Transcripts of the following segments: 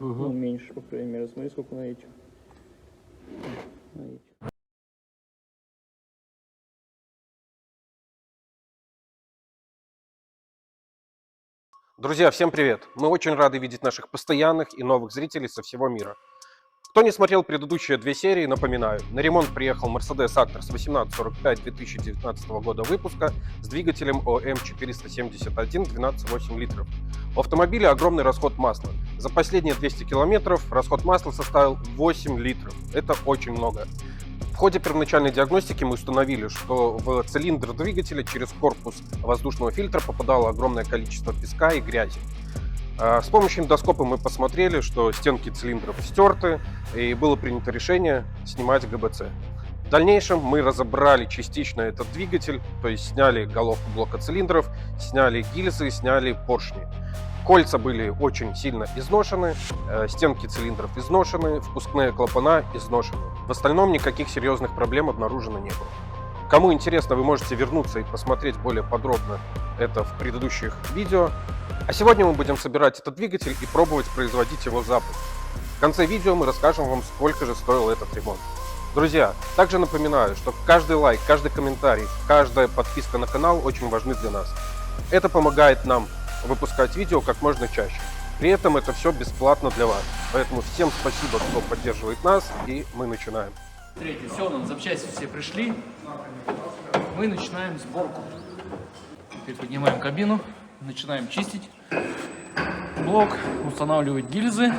Ну, меньше, по крайней мере. Смотри, сколько на этих. На этих. Друзья, всем привет! Мы очень рады видеть наших постоянных и новых зрителей со всего мира. Кто не смотрел предыдущие две серии, напоминаю, на ремонт приехал Mercedes Actros 1845 2019 года выпуска с двигателем ОМ 471 12,8 литров. У автомобиля огромный расход масла. За последние 200 километров расход масла составил 8 литров. Это очень много. В ходе первоначальной диагностики мы установили, что в цилиндр двигателя через корпус воздушного фильтра попадало огромное количество песка и грязи. С помощью эндоскопа мы посмотрели, что стенки цилиндров стерты, и было принято решение снимать ГБЦ. В дальнейшем мы разобрали частично этот двигатель, то есть сняли головку блока цилиндров, сняли гильзы, сняли поршни. Кольца были очень сильно изношены, стенки цилиндров изношены, впускные клапана изношены. В остальном никаких серьезных проблем обнаружено не было. Кому интересно, вы можете вернуться и посмотреть более подробно это в предыдущих видео. А сегодня мы будем собирать этот двигатель и пробовать производить его запуск. В конце видео мы расскажем вам, сколько же стоил этот ремонт. Друзья, также напоминаю, что каждый лайк, каждый комментарий, каждая подписка на канал очень важны для нас. Это помогает нам выпускать видео как можно чаще. При этом это все бесплатно для вас. Поэтому всем спасибо, кто поддерживает нас, и мы начинаем. Смотрите, все, нам запчасти все пришли. Мы начинаем сборку. Теперь поднимаем кабину, начинаем чистить блок, устанавливать гильзы,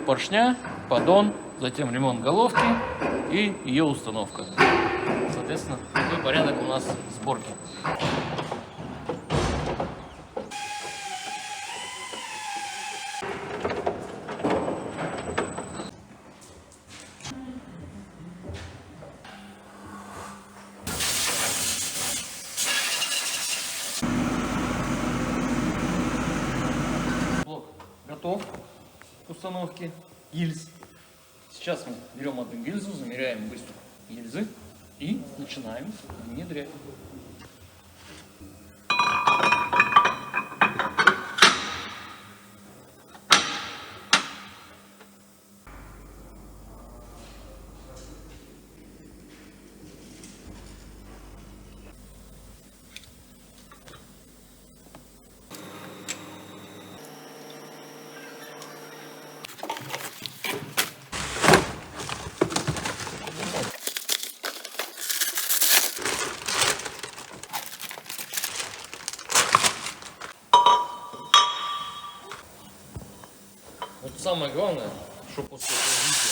поршня, поддон, затем ремонт головки и ее установка. Соответственно, такой порядок у нас сборки. Блок готов к установке гильз. Сейчас мы берем одну гильзу, замеряем быстро гильзы и начинаем внедрять. Вот самое главное, что после этого видео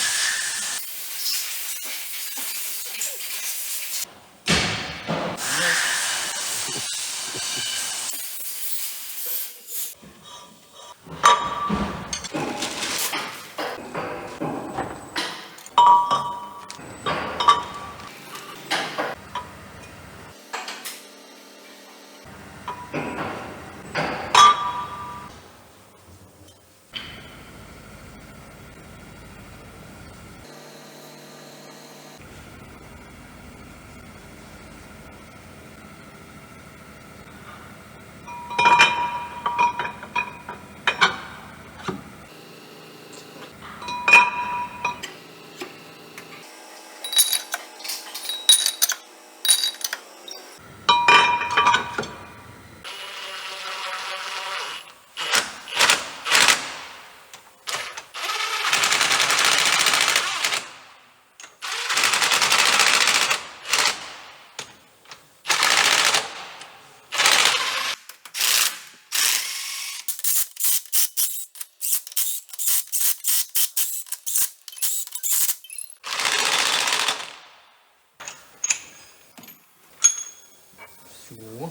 все,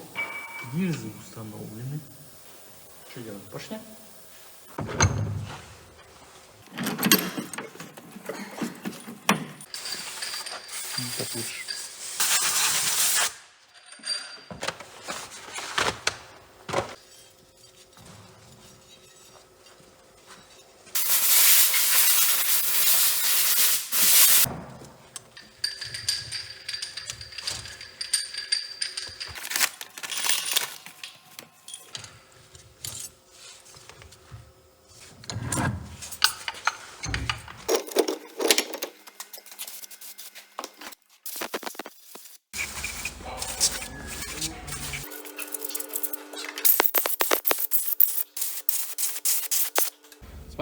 гильзы установлены. Что делать? Поршня? Так лучше.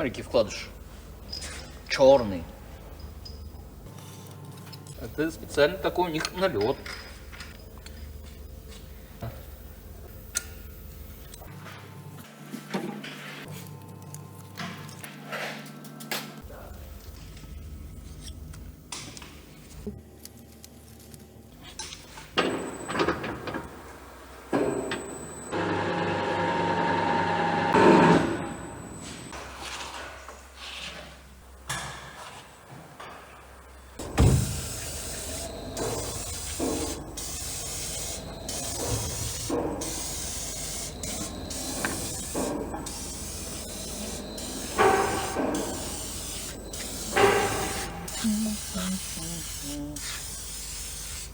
Смотри, какие вкладыши. Черный. Это специально такой у них налет.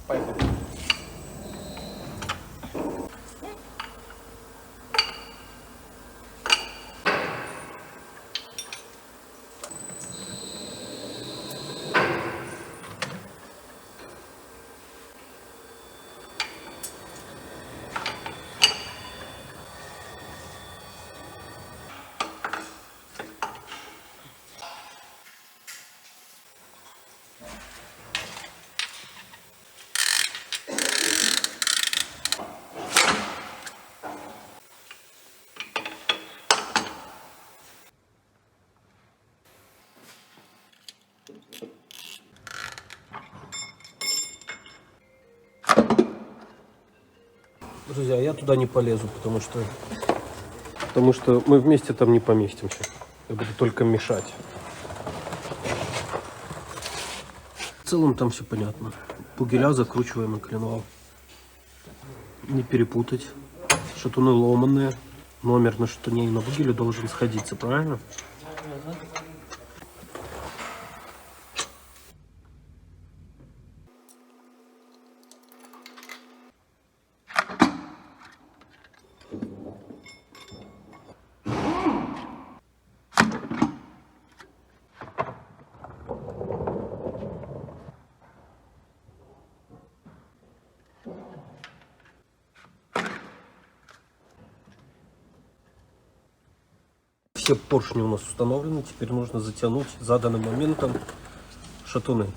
Поехали. Друзья, я туда не полезу, потому что мы вместе там не поместимся. Я буду только мешать. В целом там все понятно. Пугеля закручиваем на коленвал. Не перепутать. Шатуны ломаные. Номер на шатуне и на бугеле должен сходиться, правильно? Все поршни у нас установлены, теперь нужно затянуть заданным моментом шатуны.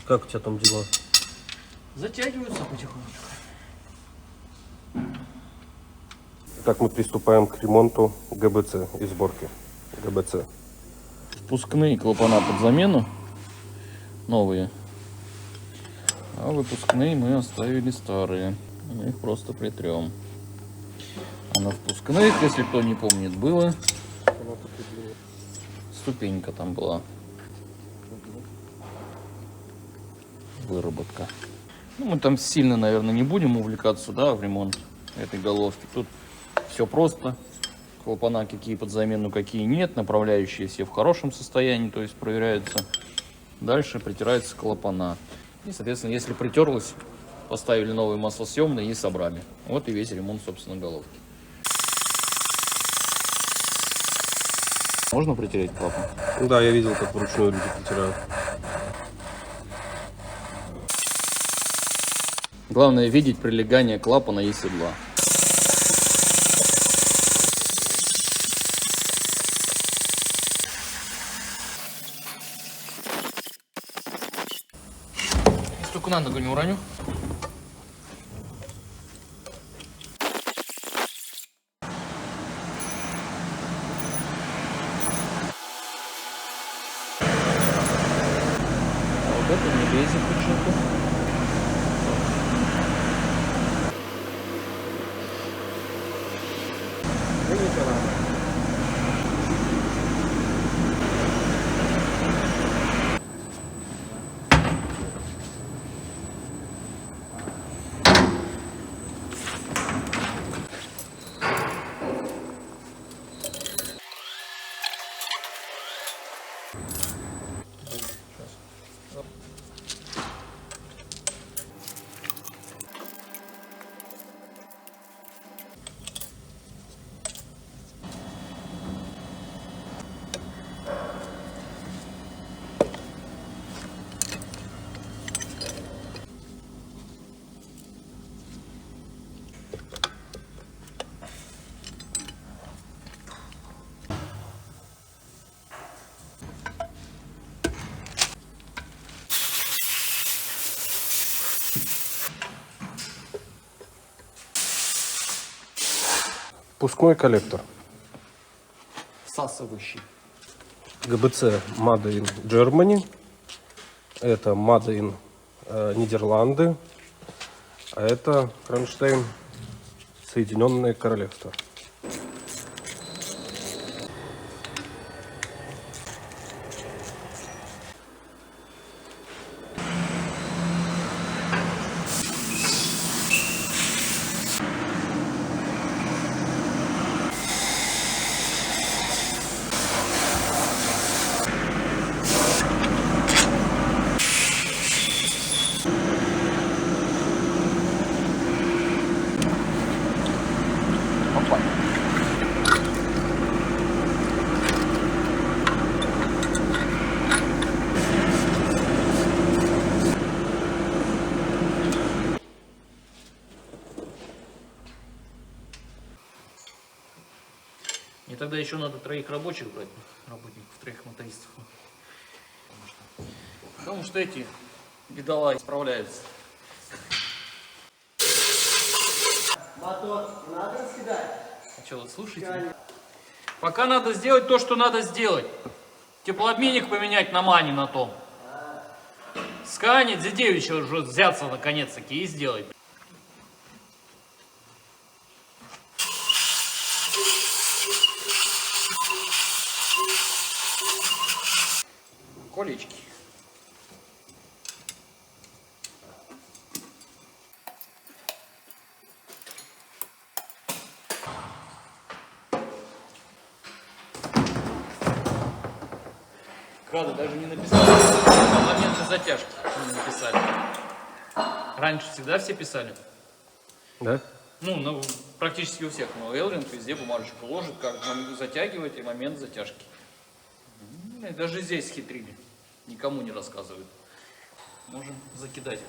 Как у тебя там дела? Затягиваются потихонечку. Так, мы приступаем к ремонту ГБЦ и сборке ГБЦ. Впускные клапана под замену новые, а выпускные мы оставили старые. Мы их просто притрем. А на впускных, если кто не помнит, было ступенька там была, выработка. Ну, мы там сильно, наверное, не будем увлекаться, да, в ремонт этой головки. Тут все просто. Клапана какие под замену, какие нет. Направляющие все в хорошем состоянии, то есть проверяются. Дальше притираются клапана. И, соответственно, если притерлось, поставили новые маслосъемные и собрали. Вот и весь ремонт, собственно, головки. Можно притереть клапан? Да, я видел, как вручную люди притирают. Главное видеть прилегание клапана и седла. Только на ногу не уроню. Вот это не лезет почему-то. Впускной коллектор. Всасывающий. ГБЦ Made in Germany. Это Made in Нидерланды. А это кронштейн Соединенное Королевство. И тогда еще надо 3 рабочих брать, работников, 3 мотористов. Потому что эти бедолаги справляются. Мотор надо раскидать? А что, вы слушаете? Пока надо сделать то, что надо сделать. Теплообменник поменять на мане на том. Сканить, Зидевича уже взяться наконец-таки и сделать. Колечки. Правда, даже не написали. Моменты затяжки не написали. Раньше всегда все писали. Да? Ну, практически у всех. Но Элринг везде бумажечку ложит, как затягивает и момент затяжки. И даже здесь хитрили. Никому не рассказывают. Можем закидать.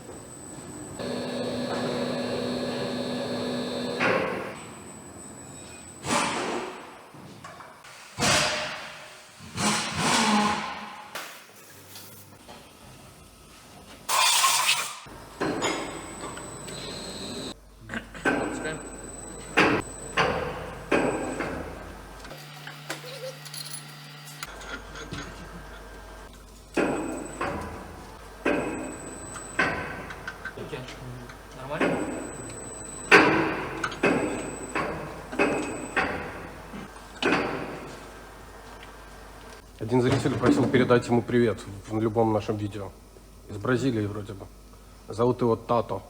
Отпускаем. Нормально? Один зритель просил передать ему привет в любом нашем видео. Из Бразилии вроде бы. Зовут его Тато.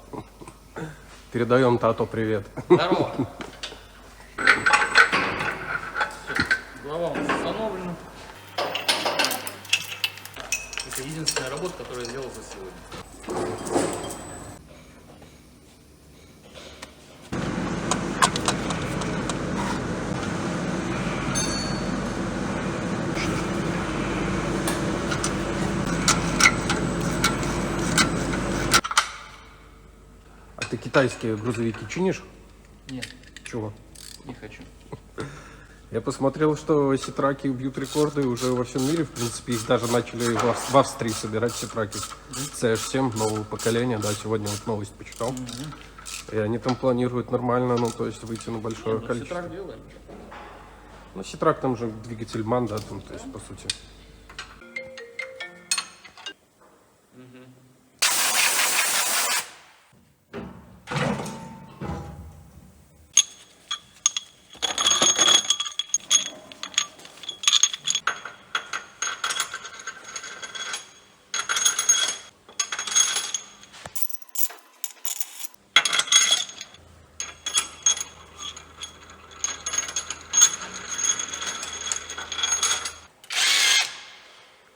Передаем Тато привет. Здорово. Голова у нас установлена. Это единственная работа, которую я сделал за сегодня. А ты китайские грузовики чинишь? Нет, Чего? не хочу. Я посмотрел, что ситраки бьют рекорды уже во всем мире. В принципе, их даже начали в Австрии собирать ситраки. CH7 нового поколения, да, сегодня вот новость почитал. И они там планируют нормально, ну, то есть выйти на большое количество. Ситрак делаем. Ну, ситрак там же двигатель МАН, да, там, то есть, по сути.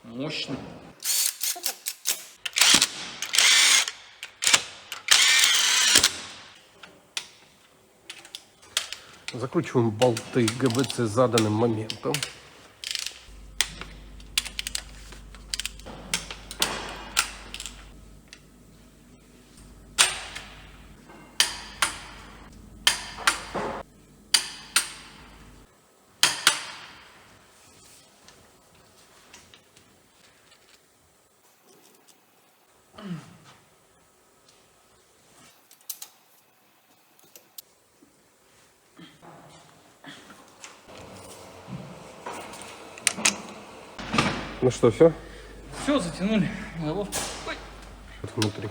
Мощный. Закручиваем болты ГБЦ заданным моментом. Ну что, все? Все, затянули головку. Ой. Вот внутри.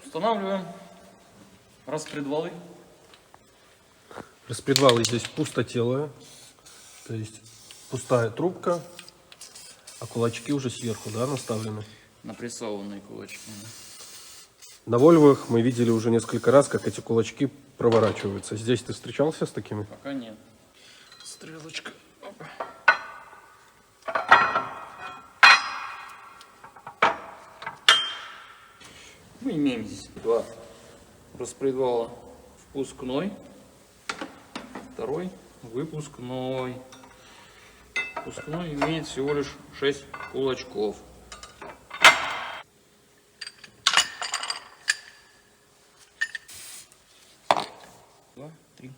Устанавливаем распредвалы. Распредвалы здесь пустотелые, то есть пустая трубка, а кулачки уже сверху, да, наставлены. Напрессованные кулачки. На Вольвах мы видели уже несколько раз, как эти кулачки проворачиваются. Здесь ты встречался с такими? Пока нет. Стрелочка. Опа. Мы имеем здесь два распредвала. Впускной, второй выпускной. Впускной имеет всего лишь 6 кулачков. Два, три.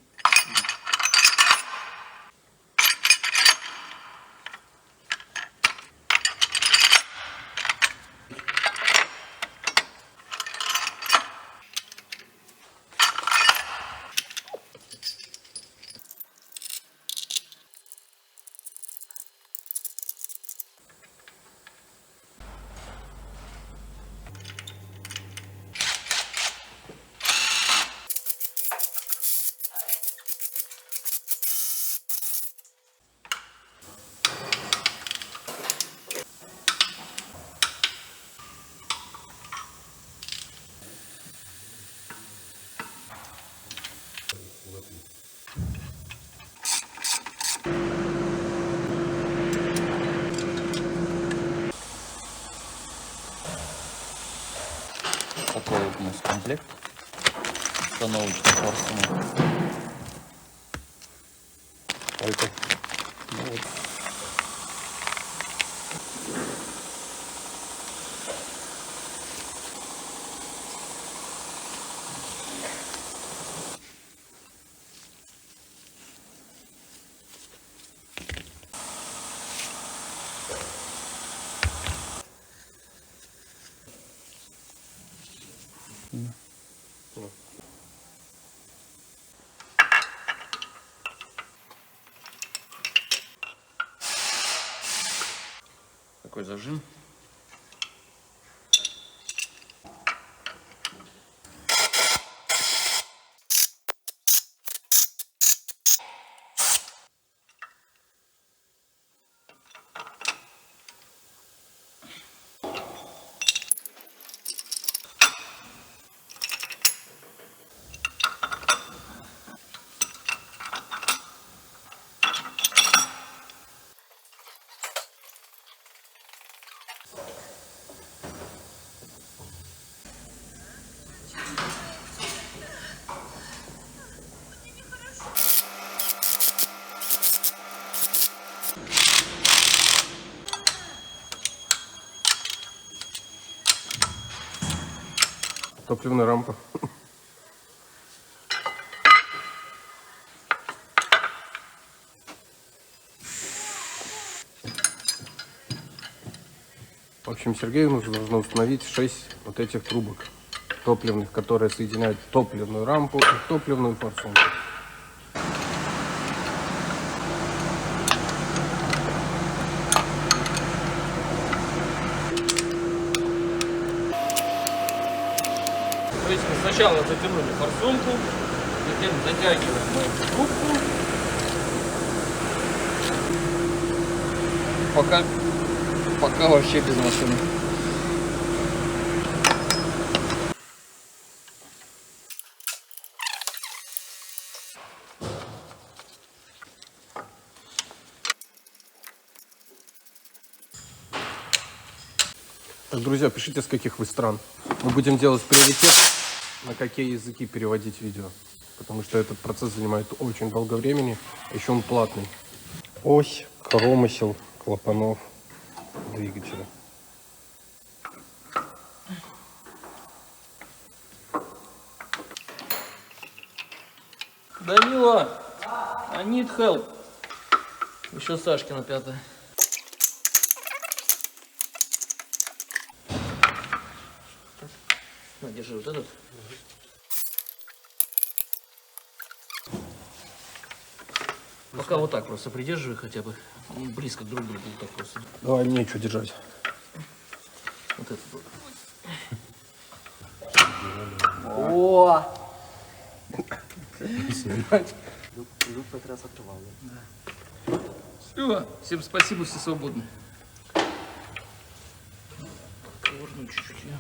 Такой вот у нас комплект установочный форсунок. Только. Ну вот. Такой зажим. Топливная рампа. В общем, Сергею нужно установить 6 вот этих трубок топливных, которые соединяют топливную рампу и топливную форсунку. То есть мы сначала затянули форсунку, затем затягиваем мы эту трубку. Пока вообще без машины. Так, друзья, пишите, с каких вы стран. Мы будем делать приоритет, на какие языки переводить видео. Потому что этот процесс занимает очень долго времени, а еще он платный. Ось, коромысел, клапанов, двигателя. Данила, I need help. Еще Сашкина пятая. На, держи вот этот. Пока вот так просто придерживай хотя бы. И близко друг к другу вот так просто. Давай мне что держать. Вот этот вот. О! Люк хоть раз открывал. Все, всем спасибо, все свободны. Ковырну чуть-чуть я.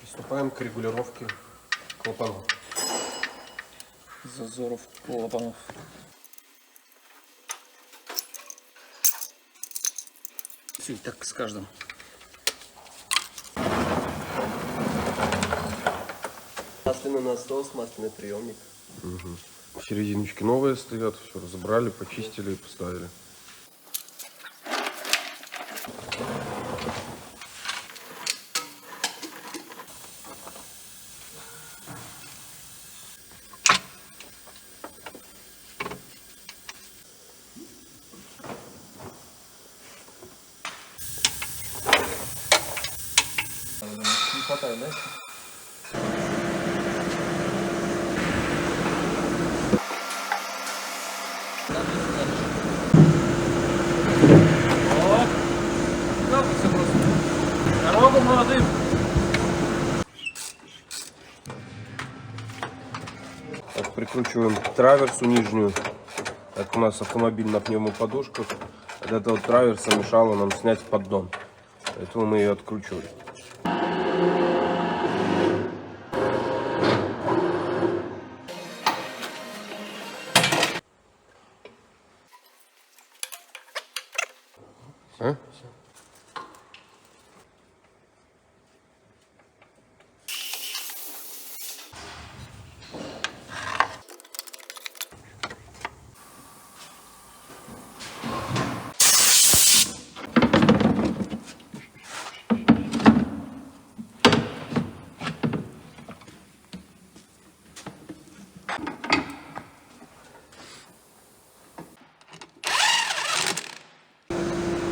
Приступаем к регулировке клапанов. Зазоров клапанов. Все, так с каждым. Масляный насос, масляный приемник. В серединочке новые стоят, все разобрали, почистили и поставили. Не хватает, да? Как все просто. Дорогу молодым. Так, прикручиваем траверсу нижнюю. Это у нас автомобиль на пневмоподушках. От этого траверса мешало нам снять поддон. Поэтому мы ее откручивали. А?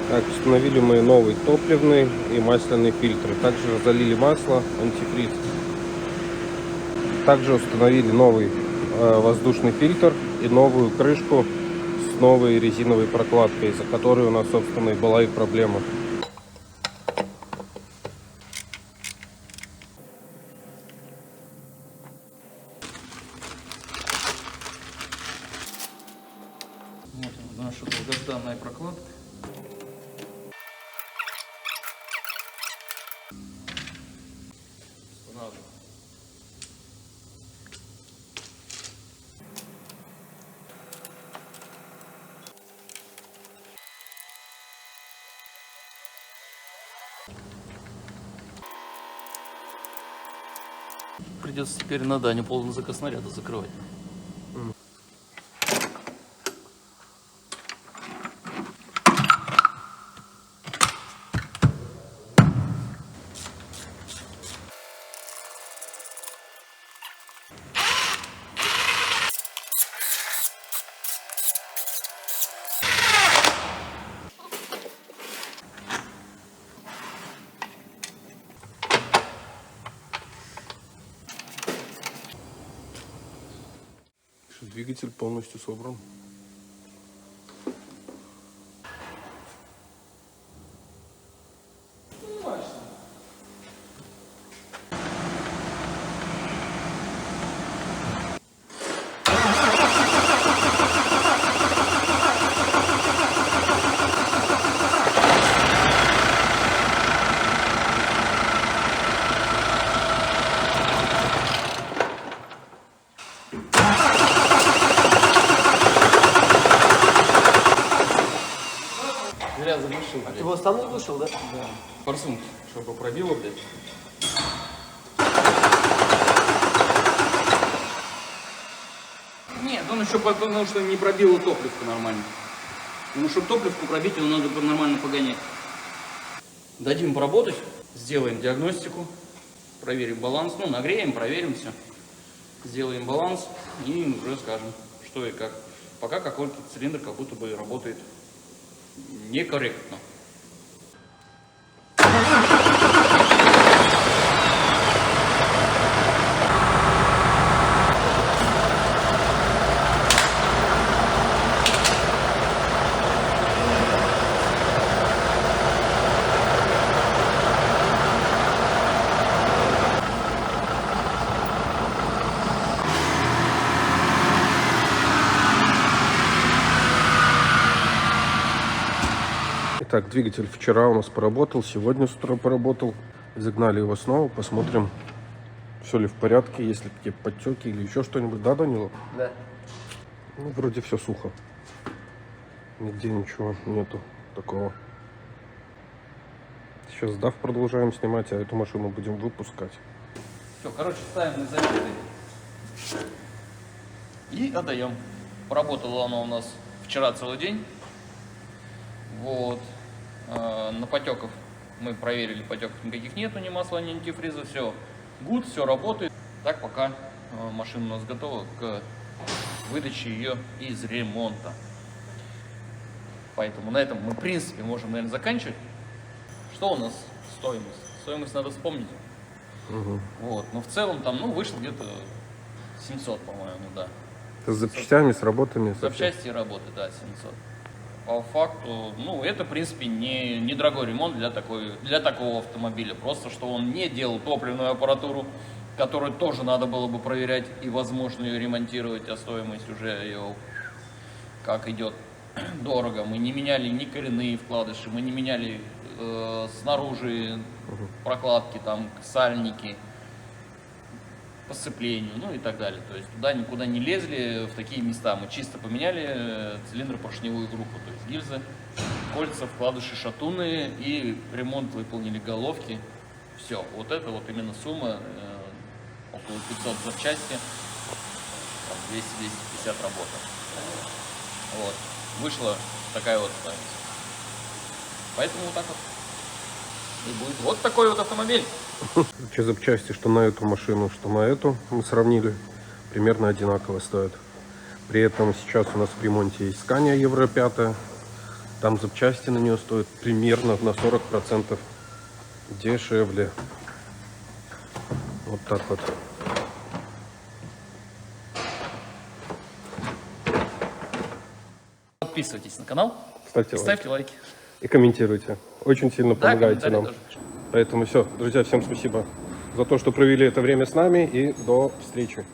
Так, установили мы новый топливный и масляный фильтры. Также залили масло, антифриз. Также установили новый воздушный фильтр и новую крышку с новой резиновой прокладкой, из-за которой у нас, собственно, и была и проблема. Вот наша долгожданная прокладка. Устанавливаем. Придется теперь на Даню полный заказ снаряда закрывать. Двигатель полностью собран. Зря заглушил. Ты его сам заглушил, да? Да. Форсунки, чтобы пробило, блядь. Нет, он еще потому что не пробило топливку нормально. Ну, чтобы топливку пробить, его надо нормально погонять. Дадим поработать, сделаем диагностику, проверим баланс, ну, нагреем, проверим все. Сделаем баланс и уже скажем, что и как. Пока какой-то цилиндр как будто бы работает некорректно. Итак, двигатель вчера у нас поработал, сегодня с утра поработал. Загнали его снова, посмотрим, все ли в порядке, есть ли какие подтеки или еще что-нибудь. Да, Данила? Да. Ну, вроде все сухо. Нигде ничего нету такого. Сейчас DAF продолжаем снимать, а эту машину будем выпускать. Все, короче, ставим на заряды и отдаем. Поработала она у нас вчера целый день. Вот. На потеках мы проверили, потеков никаких нету, ни масла, ни антифриза, все good, все работает. Так пока машина у нас готова к выдаче ее из ремонта. Поэтому на этом мы, в принципе, можем, наверное, заканчивать. Что у нас стоимость? Стоимость надо вспомнить. Угу. Вот. Но в целом там, ну, вышло где-то 700, по-моему, да. С запчастями, с работами? со всем? Запчасти и работы, да, 700. По факту, ну, это, в принципе, не дорогой ремонт для такого автомобиля. Просто, что он не делал топливную аппаратуру, которую тоже надо было бы проверять и, возможно, ее ремонтировать, а стоимость уже ее как идет дорого. Мы не меняли ни коренные вкладыши, мы не меняли снаружи прокладки, там, сальники по сцеплению, ну и так далее. То есть туда никуда не лезли, в такие места. Мы чисто поменяли цилиндропоршневую группу, то есть гильзы, кольца, вкладыши, шатуны, и ремонт выполнили головки. Все, вот это вот именно сумма, около 500 запчасти, 200-250 работа. Вот, вышла такая вот стоимость. Поэтому вот так вот и будет. Вот такой вот автомобиль. Те запчасти, что на эту машину, что на эту, мы сравнили, примерно одинаково стоят. При этом сейчас у нас в ремонте есть Scania Евро 5. Там запчасти на нее стоят примерно на 40% дешевле. Вот так вот. Подписывайтесь на канал, Ставьте лайки. ставьте лайки. И комментируйте. Очень сильно Да, помогаете нам. комментарии тоже. Поэтому все, друзья, всем спасибо за то, что провели это время с нами, и до встречи.